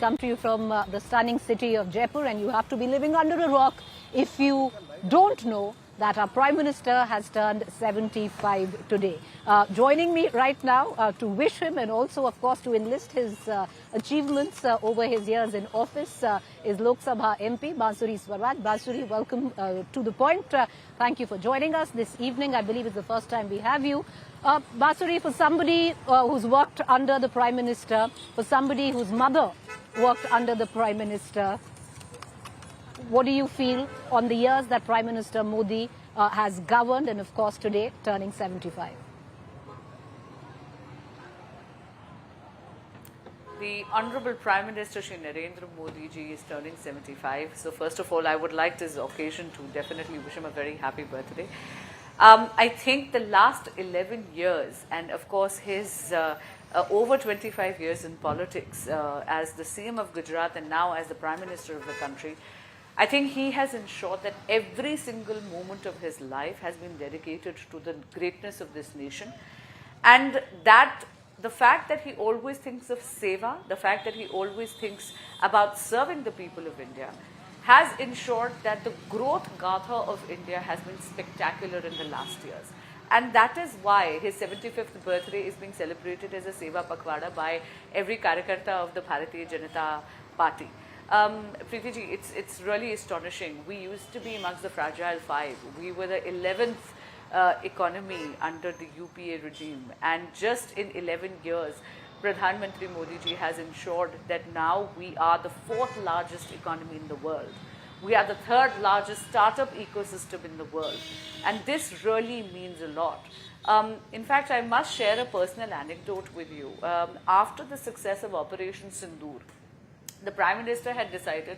come to you from the stunning city of Jaipur, and you have to be living under a rock if you don't know that our Prime Minister has turned 75 today. Joining me right now to wish him and also, of course, to enlist his achievements over his years in office is Lok Sabha MP Bansuri Swaraj. Bansuri, welcome to The Point. Thank you for joining us this evening. I believe it's the first time we have you. Bansuri, for somebody who's worked under the Prime Minister, for somebody whose mother worked under the Prime Minister, what do you feel on the years that Prime Minister Modi has governed and, of course, today turning 75? The Honorable Prime Minister Shri Narendra Modi ji is turning 75. So first of all, I would like this occasion to definitely wish him a very happy birthday. I think the last 11 years and of course his over 25 years in politics as the CM of Gujarat and now as the Prime Minister of the country, I think he has ensured that every single moment of his life has been dedicated to the greatness of this nation, and that the fact that he always thinks of seva, the fact that he always thinks about serving the people of India has ensured that the growth gatha of India has been spectacular in the last years. And that is why his 75th birthday is being celebrated as a Seva Pakhwada by every Karyakarta of the Bharatiya Janata Party. Preeti ji, it's really astonishing. We used to be amongst the fragile five. We were the 11th economy under the UPA regime, and just in 11 years, Pradhan Mantri Modi ji has ensured that now we are the 4th largest economy in the world. We are the 3rd largest startup ecosystem in the world, and this really means a lot. In fact, I must share a personal anecdote with you. After the success of Operation Sindoor, the Prime Minister had decided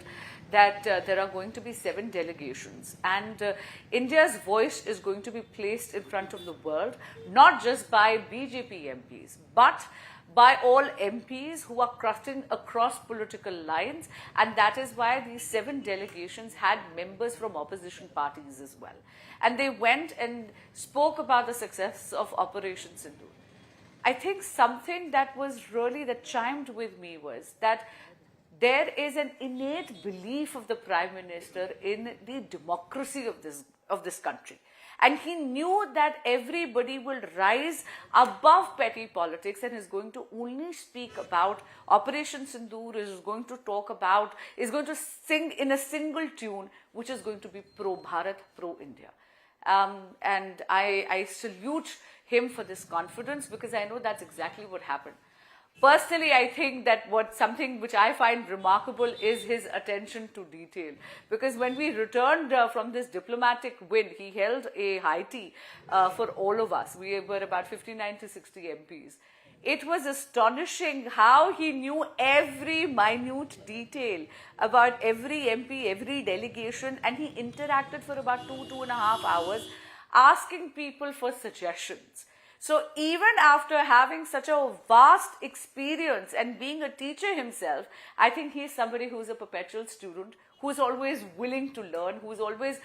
that there are going to be 7 delegations, and India's voice is going to be placed in front of the world, not just by BJP MPs, but by all MPs who are cutting across political lines, and that is why these 7 delegations had members from opposition parties as well. And they went and spoke about the success of Operation Sindoor. I think something that chimed with me was that there is an innate belief of the Prime Minister in the democracy of this country. And he knew that everybody will rise above petty politics and is going to only speak about Operation Sindoor, is going to sing in a single tune, which is going to be pro-Bharat, pro-India. And I salute him for this confidence, because I know that's exactly what happened. Personally, I think that something which I find remarkable is his attention to detail. Because when we returned from this diplomatic win, he held a high tea for all of us. We were about 59 to 60 MPs. It was astonishing how he knew every minute detail about every MP, every delegation, and he interacted for about 2.5 hours asking people for suggestions. So even after having such a vast experience and being a teacher himself, I think he is somebody who is a perpetual student, who is always willing to learn, who is always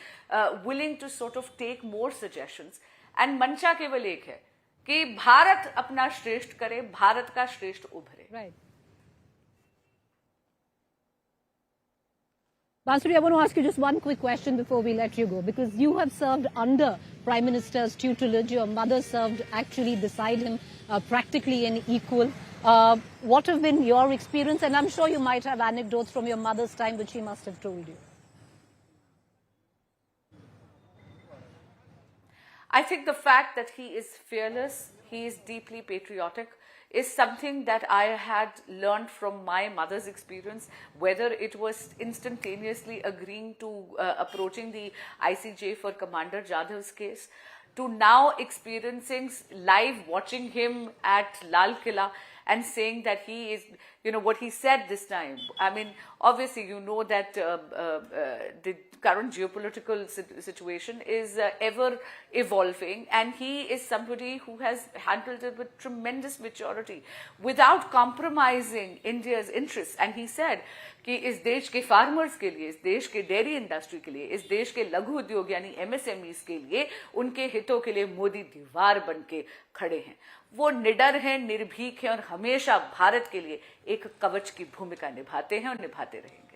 willing to sort of take more suggestions. And mancha केवल एक है कि भारत अपना श्रेष्ठ करे, भारत का श्रेष्ठ उभरे. Right. Bansuri, I want to ask you just one quick question before we let you go, because you have served under Prime Minister's tutelage. Your mother served actually beside him, practically an equal. What have been your experience? And I'm sure you might have anecdotes from your mother's time which she must have told you. I think the fact that he is fearless, he is deeply patriotic, is something that I had learned from my mother's experience, whether it was instantaneously agreeing to approaching the ICJ for Commander Jadhav's case, to now experiencing live watching him at Lal Killa and saying that he is, what he said this time. I mean, obviously, you know that the current geopolitical situation is ever evolving, and he is somebody who has handled it with tremendous maturity without compromising India's interests. And he said कि इस देश के farmers के लिए, इस देश के dairy industry के लिए, इस देश के लघु उद्योग यानी MSMEs के लिए, उनके हितों के लिए मोदी दीवार बन के खड़े हैं. वो निडर हैं, निर्भीक हैं और हमेशा भारत के लिए एक कवच की भूमिका निभाते हैं और निभाते रहेंगे।